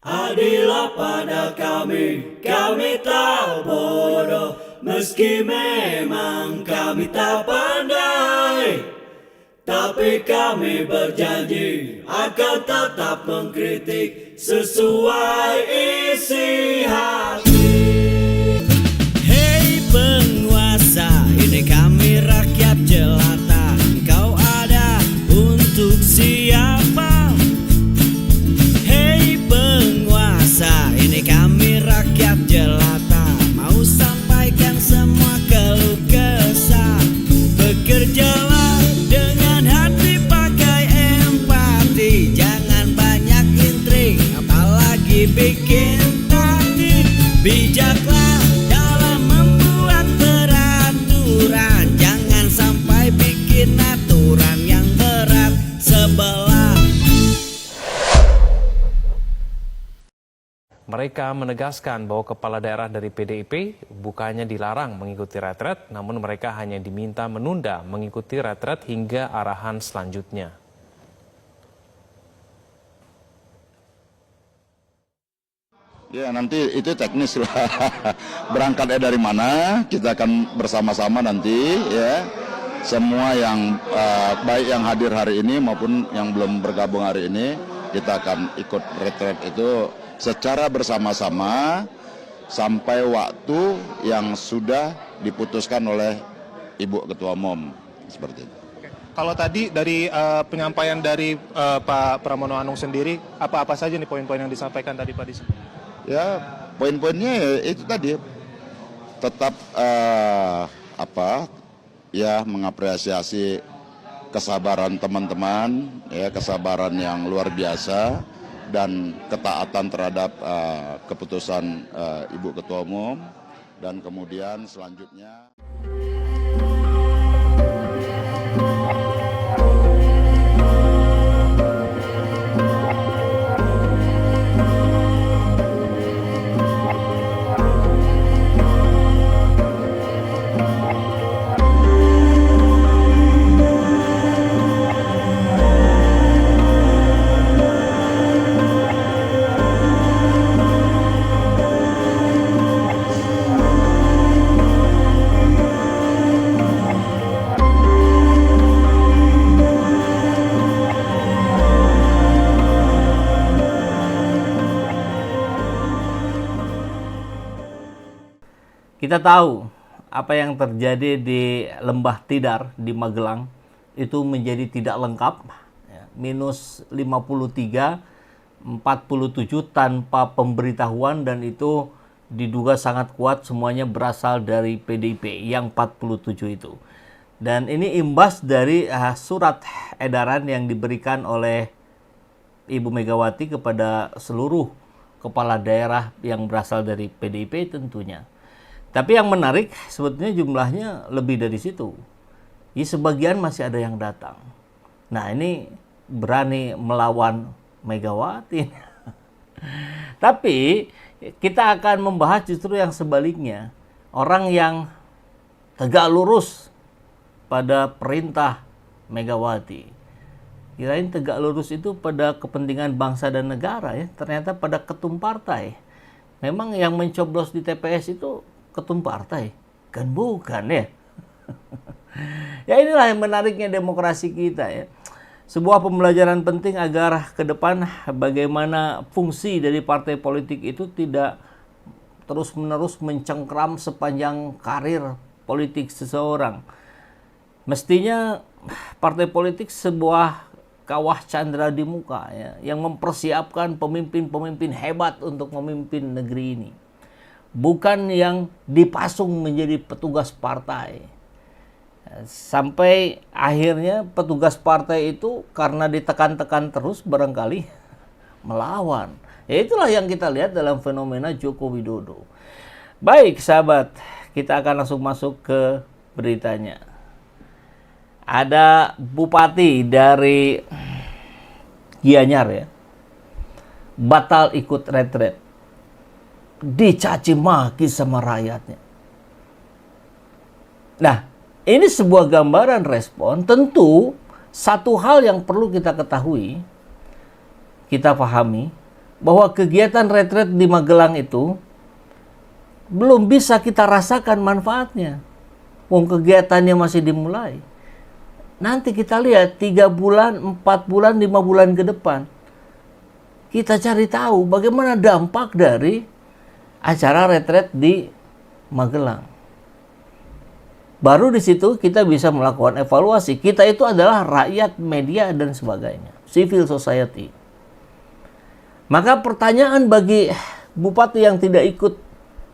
Adillah pada kami tak bodoh, meski memang kami tak pandai. Tapi kami berjanji akan tetap mengkritik sesuai isi hati. Hei penguasa, ini kami rakyat jelata. Engkau ada untuk siapa? Hei penguasa, ini kami rakyat jelata. Mau sampaikan semua keluh kesah. Bekerjalah dengan hati, pakai empati. Jangan banyak intrik, apalagi bikin taktik. Bijaklah dalam membuat peraturan. Jangan sampai bikin aturan yang berat sebelah. Mereka menegaskan bahwa kepala daerah dari PDIP bukannya dilarang mengikuti retret, namun mereka hanya diminta menunda mengikuti retret hingga arahan selanjutnya. Ya nanti itu teknis lah. Berangkatnya dari mana kita akan bersama-sama nanti ya. Semua yang baik yang hadir hari ini maupun yang belum bergabung hari ini, kita akan ikut retret itu secara bersama-sama sampai waktu yang sudah diputuskan oleh Ibu Ketua Umum, seperti itu. Kalau tadi dari penyampaian dari Pak Pramono Anung sendiri, apa-apa saja nih poin-poin yang disampaikan tadi Pak Disa? Ya poin-poinnya ya itu tadi, tetap mengapresiasi kesabaran teman-teman, ya kesabaran yang luar biasa dan ketaatan terhadap keputusan Ibu Ketua Umum, dan kemudian selanjutnya kita tahu apa yang terjadi di Lembah Tidar di Magelang itu menjadi tidak lengkap, minus 53, 47 tanpa pemberitahuan, dan itu diduga sangat kuat semuanya berasal dari PDIP yang 47 itu. Dan ini imbas dari surat edaran yang diberikan oleh Ibu Megawati kepada seluruh kepala daerah yang berasal dari PDIP tentunya. Tapi yang menarik sebetulnya jumlahnya lebih dari situ. Sebagian masih ada yang datang. Nah ini berani melawan Megawati. Tapi kita akan membahas justru yang sebaliknya. Orang yang tegak lurus pada perintah Megawati. Kirain tegak lurus itu pada kepentingan bangsa dan negara ya. Ternyata pada ketum partai. Memang yang mencoblos di TPS itu ketum partai, kan bukan ya. Ya inilah yang menariknya demokrasi kita ya. Sebuah pembelajaran penting agar ke depan bagaimana fungsi dari partai politik itu tidak terus-menerus mencengkram sepanjang karir politik seseorang. Mestinya partai politik sebuah kawah candra di muka ya, yang mempersiapkan pemimpin-pemimpin hebat untuk memimpin negeri ini. Bukan yang dipasung menjadi petugas partai. Sampai akhirnya petugas partai itu karena ditekan-tekan terus barangkali melawan. Ya itulah yang kita lihat dalam fenomena Joko Widodo. Baik sahabat, kita akan langsung masuk ke beritanya. Ada bupati dari Gianyar ya, batal ikut retret. Dicaci maki sama rakyatnya. Nah, ini sebuah gambaran respon. Tentu satu hal yang perlu kita ketahui, kita pahami, bahwa kegiatan retret di Magelang itu belum bisa kita rasakan manfaatnya. Wong kegiatannya masih dimulai. Nanti kita lihat 3 bulan, 4 bulan, 5 bulan ke depan. Kita cari tahu bagaimana dampak dari acara retret di Magelang. Baru di situ kita bisa melakukan evaluasi. Kita itu adalah rakyat, media, dan sebagainya. Civil society. Maka pertanyaan bagi bupati yang tidak ikut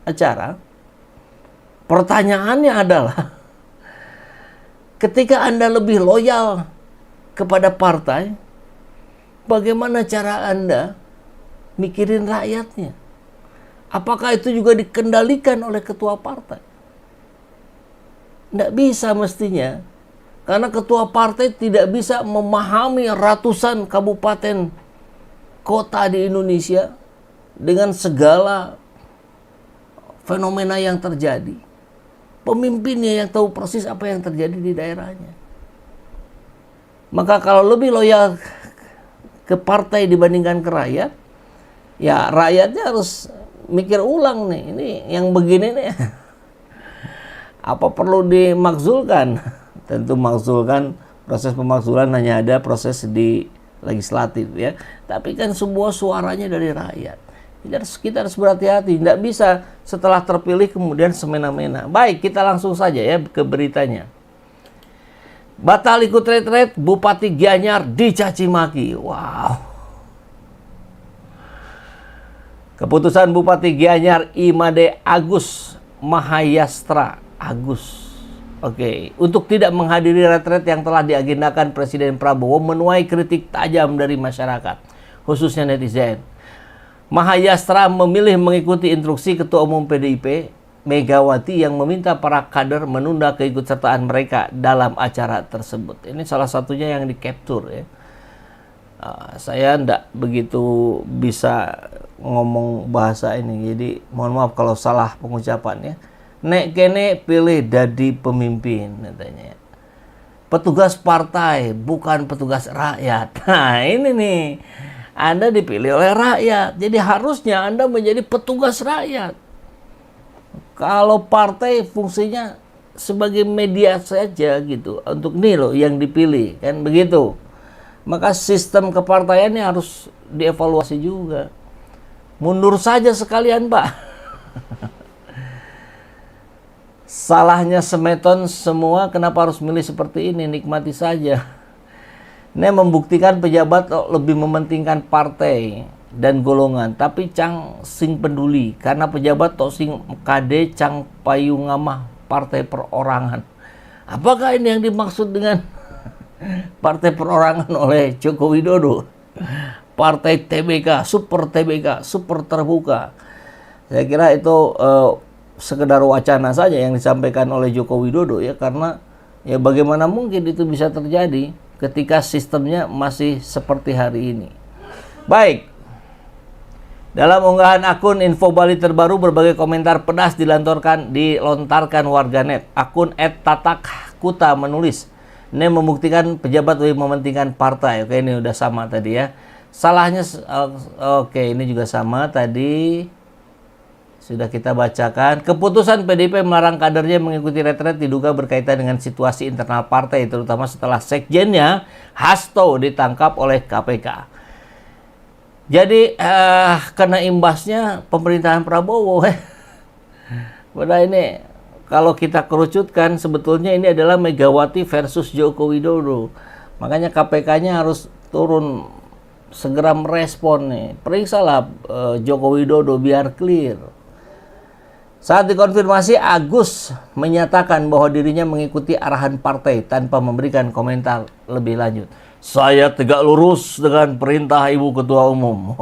acara, pertanyaannya adalah, ketika Anda lebih loyal kepada partai, bagaimana cara Anda mikirin rakyatnya? Apakah itu juga dikendalikan oleh ketua partai? Tidak bisa mestinya. Karena ketua partai tidak bisa memahami ratusan kabupaten kota di Indonesia dengan segala fenomena yang terjadi. Pemimpinnya yang tahu persis apa yang terjadi di daerahnya. Maka kalau lebih loyal ke partai dibandingkan ke rakyat, ya rakyatnya harus mikir ulang nih. Ini yang begini nih, apa perlu dimakzulkan? Tentu makzulkan, proses pemakzulan hanya ada proses di legislatif ya. Tapi kan semua suaranya dari rakyat. Kita harus berhati-hati. Tidak bisa setelah terpilih kemudian semena-mena. Baik, kita langsung saja ya ke beritanya. Batal ikut retret, Bupati Gianyar dicaci maki. Wow. Keputusan Bupati Gianyar Imade Agus Mahayastra untuk tidak menghadiri retret yang telah diagendakan Presiden Prabowo menuai kritik tajam dari masyarakat, khususnya netizen. Mahayastra memilih mengikuti instruksi Ketua Umum PDIP Megawati yang meminta para kader menunda keikutsertaan mereka dalam acara tersebut. Ini salah satunya yang di-capture ya. Saya tidak begitu bisa ngomong bahasa ini, jadi mohon maaf kalau salah pengucapannya. Nek kene pilih dadi pemimpin katanya. Petugas partai bukan petugas rakyat. Nah ini nih, Anda dipilih oleh rakyat, jadi harusnya Anda menjadi petugas rakyat. Kalau partai fungsinya sebagai media saja gitu, untuk nih loh yang dipilih, kan begitu. Maka sistem kepartaiannya harus dievaluasi juga. Mundur saja sekalian, Pak. Salahnya semeton semua, kenapa harus milih seperti ini? Nikmati saja. Ini membuktikan pejabat lebih mementingkan partai dan golongan, tapi cang sing peduli karena pejabat tok sing kade cang payung ngamah partai perorangan. Apakah ini yang dimaksud dengan partai perorangan oleh Joko Widodo? Partai TBK, super terbuka. Saya kira itu sekedar wacana saja yang disampaikan oleh Joko Widodo ya, karena ya bagaimana mungkin itu bisa terjadi ketika sistemnya masih seperti hari ini. Baik. Dalam unggahan akun Info Bali terbaru, berbagai komentar pedas dilontarkan warganet. Akun @tatakkuta menulis, ini membuktikan pejabat lebih mementingkan partai. Oke, ini udah sama tadi ya. Salahnya, oke, ini juga sama tadi. Sudah kita bacakan. Keputusan PDIP melarang kadernya mengikuti retret diduga berkaitan dengan situasi internal partai, terutama setelah sekjennya Hasto ditangkap oleh KPK. Jadi kena imbasnya pemerintahan Prabowo. Padahal ini kalau kita kerucutkan sebetulnya ini adalah Megawati versus Joko Widodo. Makanya KPK-nya harus turun segera merespon nih. Periksalah Joko Widodo biar clear. Saat dikonfirmasi, Agus menyatakan bahwa dirinya mengikuti arahan partai tanpa memberikan komentar lebih lanjut. Saya tegak lurus dengan perintah Ibu Ketua Umum.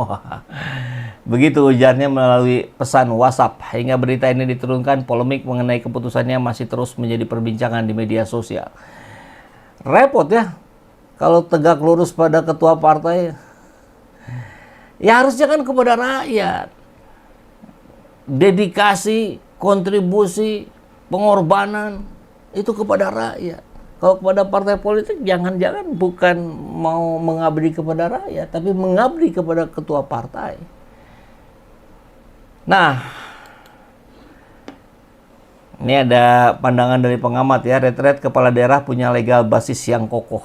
Begitu ujarnya melalui pesan WhatsApp. Hingga berita ini diturunkan, polemik mengenai keputusannya masih terus menjadi perbincangan di media sosial. Repot ya, kalau tegak lurus pada ketua partai. Ya harusnya kan kepada rakyat. Dedikasi, kontribusi, pengorbanan itu kepada rakyat. Kalau kepada partai politik jangan-jangan bukan mau mengabdi kepada rakyat, tapi mengabdi kepada ketua partai. Nah, ini ada pandangan dari pengamat ya, retret kepala daerah punya legal basis yang kokoh.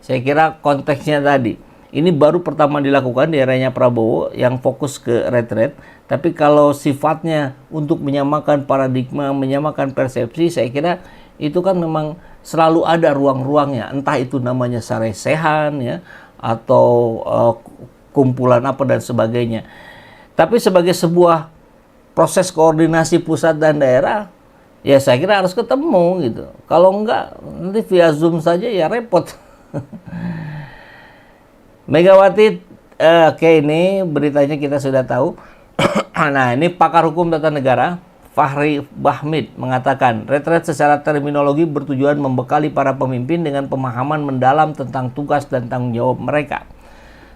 Saya kira konteksnya tadi, ini baru pertama dilakukan di eranya Prabowo yang fokus ke retret. Tapi kalau sifatnya untuk menyamakan paradigma, menyamakan persepsi, saya kira itu kan memang selalu ada ruang-ruangnya. Entah itu namanya saresehan ya, atau kumpulan apa dan sebagainya. Tapi sebagai sebuah proses koordinasi pusat dan daerah, ya saya kira harus ketemu gitu. Kalau enggak, nanti via Zoom saja ya repot. Megawati, oke, ini beritanya kita sudah tahu. Nah, ini pakar hukum tata negara Fahri Bahmid mengatakan retret secara terminologi bertujuan membekali para pemimpin dengan pemahaman mendalam tentang tugas dan tanggung jawab mereka,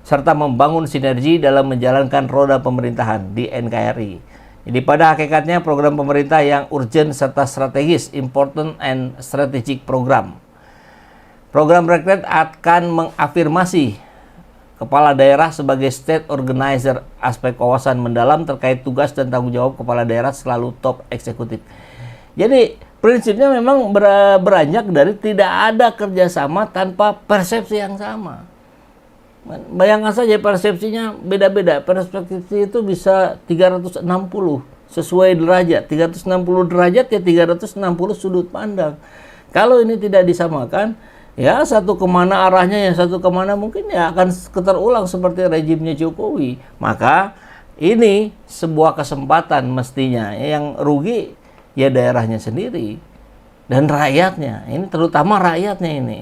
serta membangun sinergi dalam menjalankan roda pemerintahan di NKRI. Jadi pada hakikatnya program pemerintah yang urgent serta strategis, important and strategic program. Program retret akan mengafirmasi kepala daerah sebagai state organizer, aspek wawasan mendalam terkait tugas dan tanggung jawab kepala daerah selalu top eksekutif. Jadi prinsipnya memang beranjak dari tidak ada kerjasama tanpa persepsi yang sama. Bayangkan saja persepsinya beda-beda. Perspektif itu bisa 360 sesuai derajat. 360 derajat ya 360 sudut pandang. Kalau ini tidak disamakan, ya satu kemana arahnya, ya satu kemana mungkin ya akan terulang seperti rejimnya Jokowi. Maka ini sebuah kesempatan mestinya. Yang rugi ya daerahnya sendiri dan rakyatnya. Ini terutama rakyatnya ini.